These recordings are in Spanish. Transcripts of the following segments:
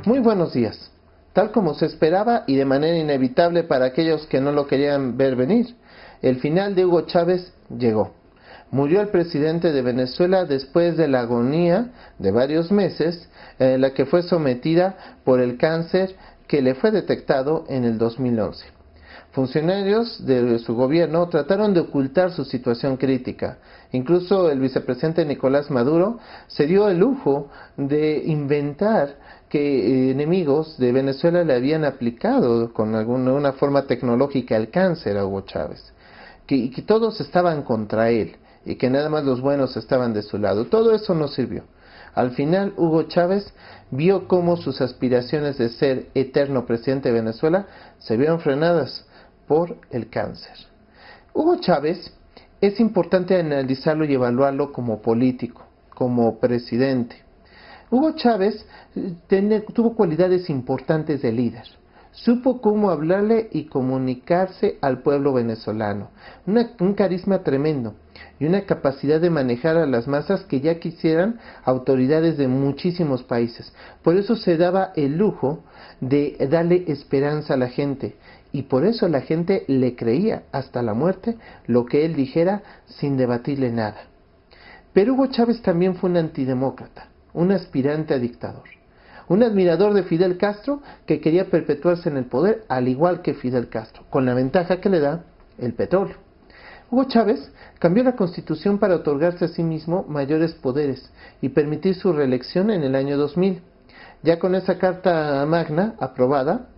Muy buenos días. Tal como se esperaba y de manera inevitable para aquellos que no lo querían ver venir, el final de Hugo Chávez llegó. Murió el presidente de Venezuela después de la agonía de varios meses en la que fue sometida por el cáncer que le fue detectado en el 2011. Funcionarios de su gobierno trataron de ocultar su situación crítica. Incluso el vicepresidente Nicolás Maduro se dio el lujo de inventar que enemigos de Venezuela le habían aplicado con alguna forma tecnológica el cáncer a Hugo Chávez, que todos estaban contra él y que nada más los buenos estaban de su lado. Todo eso no sirvió. Al final, Hugo Chávez vio cómo sus aspiraciones de ser eterno presidente de Venezuela se vieron frenadas por el cáncer. Hugo Chávez es importante analizarlo y evaluarlo como político, como presidente. Hugo Chávez tuvo cualidades importantes de líder. Supo cómo hablarle y comunicarse al pueblo venezolano. Un carisma tremendo y una capacidad de manejar a las masas que ya quisieran autoridades de muchísimos países. Por eso se daba el lujo de darle esperanza a la gente. Y por eso la gente le creía hasta la muerte lo que él dijera sin debatirle nada. Pero Hugo Chávez también fue un antidemócrata, un aspirante a dictador, un admirador de Fidel Castro que quería perpetuarse en el poder al igual que Fidel Castro, con la ventaja que le da el petróleo. Hugo Chávez cambió la Constitución para otorgarse a sí mismo mayores poderes y permitir su reelección en el año 2000. Ya con esa Carta Magna aprobada,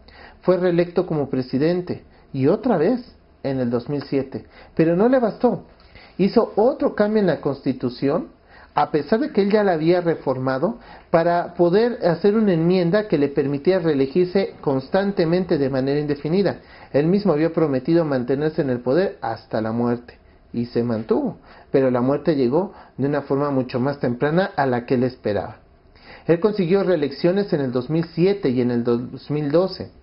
fue reelecto como presidente y otra vez en el 2007, pero no le bastó. Hizo otro cambio en la Constitución, a pesar de que él ya la había reformado, para poder hacer una enmienda que le permitía reelegirse constantemente de manera indefinida. Él mismo había prometido mantenerse en el poder hasta la muerte y se mantuvo, pero la muerte llegó de una forma mucho más temprana a la que él esperaba. Él consiguió reelecciones en el 2007 y en el 2012.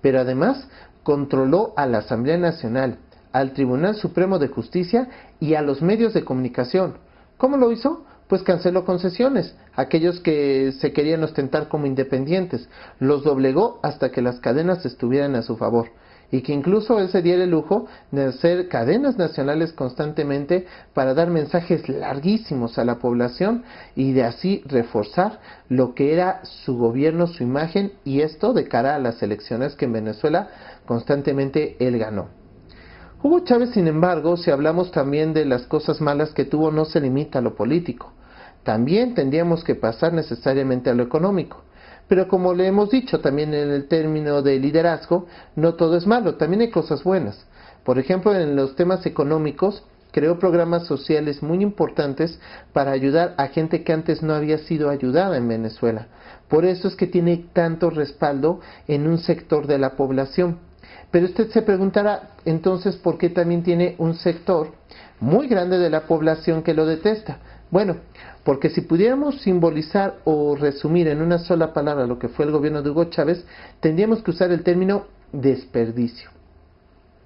Pero además controló a la Asamblea Nacional, al Tribunal Supremo de Justicia y a los medios de comunicación. ¿Cómo lo hizo? Pues canceló concesiones, aquellos que se querían ostentar como independientes, los doblegó hasta que las cadenas estuvieran a su favor, y que incluso él se diera el lujo de hacer cadenas nacionales constantemente para dar mensajes larguísimos a la población y de así reforzar lo que era su gobierno, su imagen, y esto de cara a las elecciones que en Venezuela constantemente él ganó. Hugo Chávez, sin embargo, si hablamos también de las cosas malas que tuvo, no se limita a lo político. También tendríamos que pasar necesariamente a lo económico. Pero como le hemos dicho también en el término de liderazgo, no todo es malo, también hay cosas buenas. Por ejemplo, en los temas económicos, creó programas sociales muy importantes para ayudar a gente que antes no había sido ayudada en Venezuela. Por eso es que tiene tanto respaldo en un sector de la población. Pero usted se preguntará, entonces, ¿por qué también tiene un sector muy grande de la población que lo detesta? Bueno, porque si pudiéramos simbolizar o resumir en una sola palabra lo que fue el gobierno de Hugo Chávez, tendríamos que usar el término desperdicio.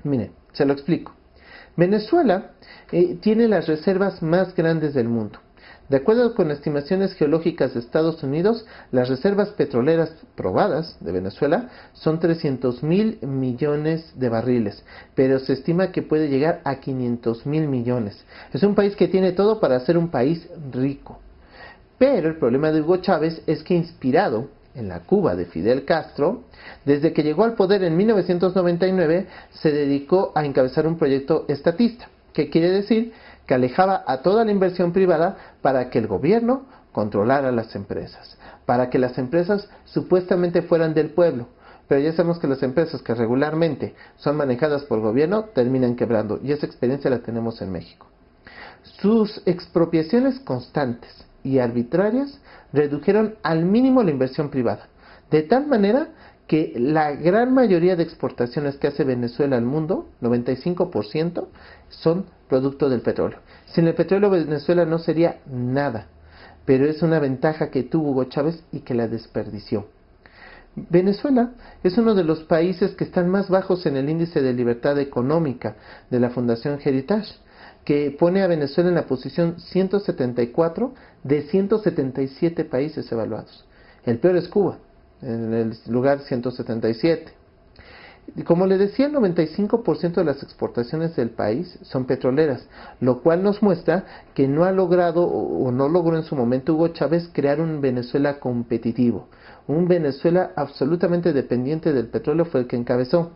Miren, se lo explico. Venezuela tiene las reservas más grandes del mundo. De acuerdo con estimaciones geológicas de Estados Unidos, las reservas petroleras probadas de Venezuela son 300,000 millones de barriles, pero se estima que puede llegar a 500,000 millones. Es un país que tiene todo para ser un país rico. Pero el problema de Hugo Chávez es que, inspirado en la Cuba de Fidel Castro, desde que llegó al poder en 1999, se dedicó a encabezar un proyecto estatista, que quiere decir que alejaba a toda la inversión privada para que el gobierno controlara las empresas, para que las empresas supuestamente fueran del pueblo. Pero ya sabemos que las empresas que regularmente son manejadas por el gobierno terminan quebrando, y esa experiencia la tenemos en México. Sus expropiaciones constantes y arbitrarias redujeron al mínimo la inversión privada, de tal manera que la gran mayoría de exportaciones que hace Venezuela al mundo, 95%, son producto del petróleo. Sin el petróleo Venezuela no sería nada, pero es una ventaja que tuvo Hugo Chávez y que la desperdició. Venezuela es uno de los países que están más bajos en el índice de libertad económica de la Fundación Heritage, que pone a Venezuela en la posición 174 de 177 países evaluados. El peor es Cuba, en el lugar 177. Y como le decía, el 95% de las exportaciones del país son petroleras, lo cual nos muestra que no ha logrado o no logró en su momento Hugo Chávez crear un Venezuela competitivo. Un Venezuela absolutamente dependiente del petróleo fue el que encabezó.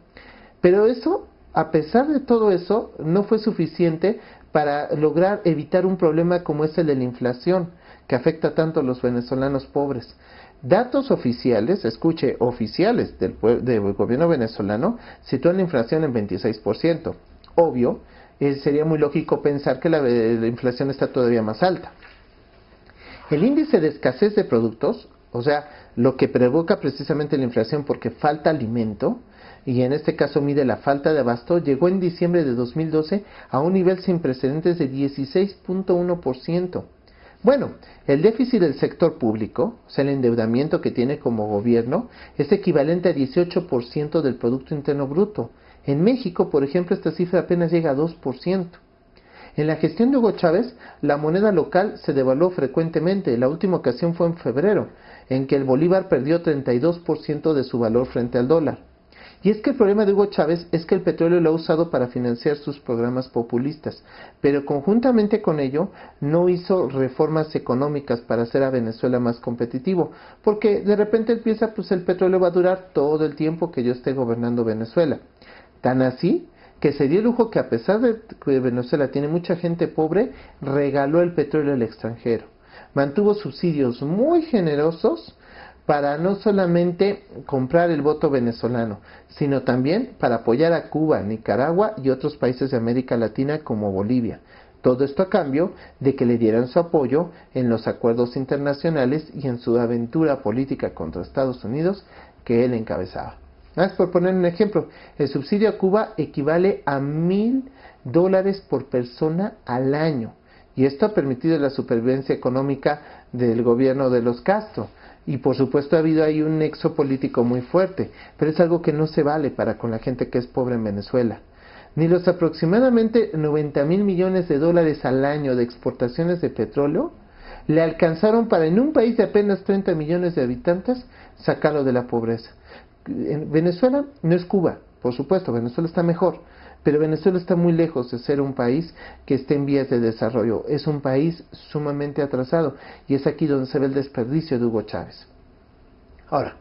Pero eso, a pesar de todo eso, no fue suficiente para lograr evitar un problema como es el de la inflación, que afecta tanto a los venezolanos pobres. Datos oficiales, escuche, oficiales del gobierno venezolano sitúan la inflación en 26%. Obvio, sería muy lógico pensar que la inflación está todavía más alta. El índice de escasez de productos, o sea, lo que provoca precisamente la inflación porque falta alimento, y en este caso mide la falta de abasto, llegó en diciembre de 2012 a un nivel sin precedentes de 16.1%. Bueno, el déficit del sector público, o sea, el endeudamiento que tiene como gobierno, es equivalente a 18% del Producto Interno Bruto. En México, por ejemplo, esta cifra apenas llega a 2%. En la gestión de Hugo Chávez, la moneda local se devaluó frecuentemente. La última ocasión fue en febrero, en que el bolívar perdió 32% de su valor frente al dólar. Y es que el problema de Hugo Chávez es que el petróleo lo ha usado para financiar sus programas populistas, pero conjuntamente con ello no hizo reformas económicas para hacer a Venezuela más competitivo, porque de repente él piensa, pues el petróleo va a durar todo el tiempo que yo esté gobernando Venezuela. Tan así que se dio el lujo que, a pesar de que Venezuela tiene mucha gente pobre, regaló el petróleo al extranjero. Mantuvo subsidios muy generosos para no solamente comprar el voto venezolano, sino también para apoyar a Cuba, Nicaragua y otros países de América Latina como Bolivia. Todo esto a cambio de que le dieran su apoyo en los acuerdos internacionales y en su aventura política contra Estados Unidos que él encabezaba. Por poner un ejemplo, el subsidio a Cuba equivale a $1,000 por persona al año, y esto ha permitido la supervivencia económica del gobierno de los Castro. Y por supuesto ha habido ahí un nexo político muy fuerte, pero es algo que no se vale para con la gente que es pobre en Venezuela. Ni los aproximadamente 90,000 millones de dólares al año de exportaciones de petróleo le alcanzaron para, en un país de apenas 30 millones de habitantes, sacarlo de la pobreza. Venezuela no es Cuba, por supuesto, Venezuela está mejor, pero Venezuela está muy lejos de ser un país que esté en vías de desarrollo. Es un país sumamente atrasado, y es aquí donde se ve el desperdicio de Hugo Chávez. Ahora,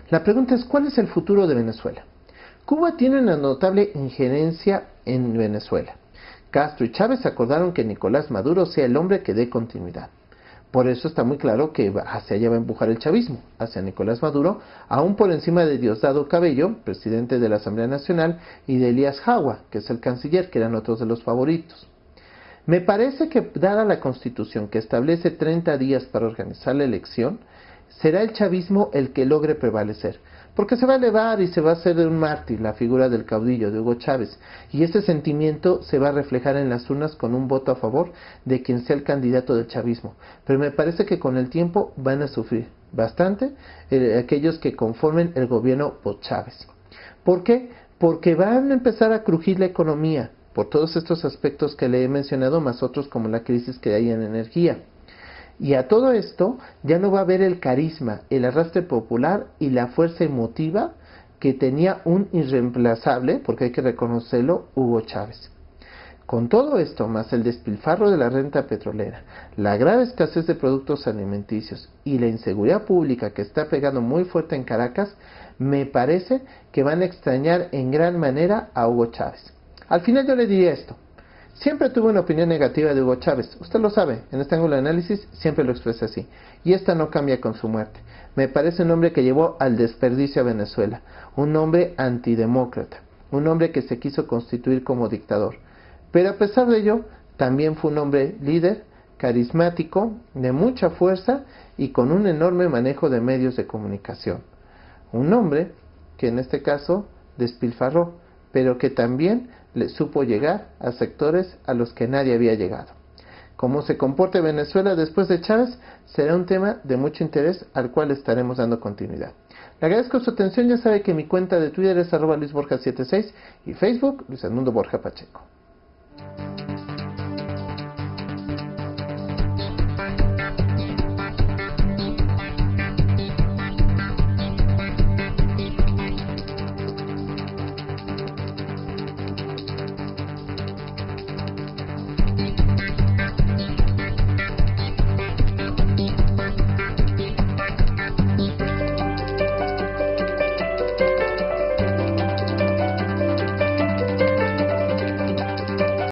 la pregunta es, ¿cuál es el futuro de Venezuela? Cuba tiene una notable injerencia en Venezuela. Castro y Chávez acordaron que Nicolás Maduro sea el hombre que dé continuidad. Por eso está muy claro que hacia allá va a empujar el chavismo, hacia Nicolás Maduro, aún por encima de Diosdado Cabello, presidente de la Asamblea Nacional, y de Elías Jawa, que es el canciller, que eran otros de los favoritos. Me parece que, dada la Constitución que establece 30 días para organizar la elección, será el chavismo el que logre prevalecer, porque se va a elevar y se va a hacer de un mártir la figura del caudillo de Hugo Chávez, y ese sentimiento se va a reflejar en las urnas con un voto a favor de quien sea el candidato del chavismo. Pero me parece que con el tiempo van a sufrir bastante aquellos que conformen el gobierno post-Chávez. ¿Por qué? Porque van a empezar a crujir la economía por todos estos aspectos que le he mencionado, más otros como la crisis que hay en energía. Y a todo esto ya no va a haber el carisma, el arrastre popular y la fuerza emotiva que tenía un irreemplazable, porque hay que reconocerlo, Hugo Chávez. Con todo esto, más el despilfarro de la renta petrolera, la grave escasez de productos alimenticios y la inseguridad pública que está pegando muy fuerte en Caracas, me parece que van a extrañar en gran manera a Hugo Chávez. Al final yo le diría esto. Siempre tuve una opinión negativa de Hugo Chávez, usted lo sabe, en este ángulo de análisis siempre lo expresa así, y esta no cambia con su muerte. Me parece un hombre que llevó al desperdicio a Venezuela, un hombre antidemócrata, un hombre que se quiso constituir como dictador, pero a pesar de ello, también fue un hombre líder, carismático, de mucha fuerza y con un enorme manejo de medios de comunicación. Un hombre que en este caso despilfarró, pero que también le supo llegar a sectores a los que nadie había llegado. Cómo se comporte Venezuela después de Chávez será un tema de mucho interés al cual estaremos dando continuidad. Le agradezco su atención, ya sabe que mi cuenta de Twitter es @LuisBorja76 y Facebook Luis Edmundo Borja Pacheco.